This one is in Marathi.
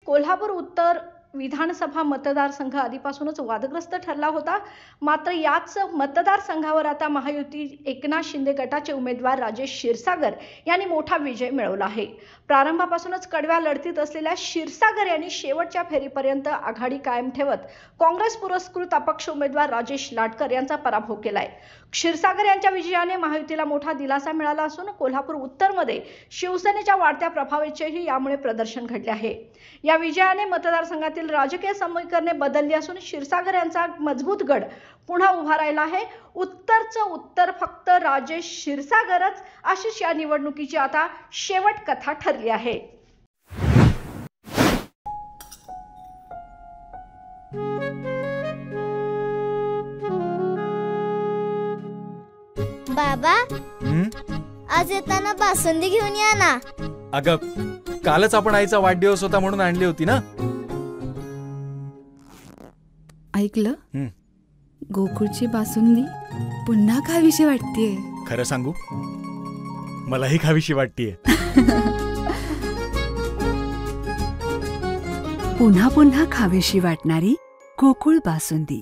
कोल्हापूर उत्तर विधानसभा मतदारसंघ आधीपासूनच वादग्रस्त ठरला होता। मात्र याच मतदारसंघावर आता महायुती एकनाथ शिंदे गटाचे उमेदवार राजेश क्षीरसागर यांनी मोठा विजय मिळवला आहे। प्रारंभापासूनच कडव्या लढतीत असलेल्या क्षीरसागर यांनी शेवटच्या फेरीपर्यंत आघाडी कायम ठेवत काँग्रेस पुरस्कृत अपक्ष उमेदवार राजेश लाटकर यांचा पराभव केलाय। क्षीरसागर यांच्या विजयाने महायुतीला मोठा दिलासा मिळाला असून कोल्हापूर उत्तरमध्ये शिवसेनेच्या वाढत्या प्रभावाचेही यामुळे प्रदर्शन घडले आहे। या विजयाने मतदारसंघातील राजकीय समीकरणे बदलली असून क्षीरसागर यांचा मजबूत गड पुन्हा उभा राहिला आहे। उत्तरचं उत्तर फक्त राजेश क्षीरसागरच अशीच या निवडणुकीची आता शेवट कथा ठरली आहे। बाबा आज येताना बासुंदी घेऊन या ना। अगं कालच आपण आईचा वाढदिवस होता म्हणून आणली होती ना। ऐकलं, गोकुळची बासुंदी पुन्हा खावीशी वाटतेय। खरं सांगू, मलाही खावीशी वाटतेय। पुन्हा पुन्हा खावीशी वाटणारी गोकुळ बासुंदी।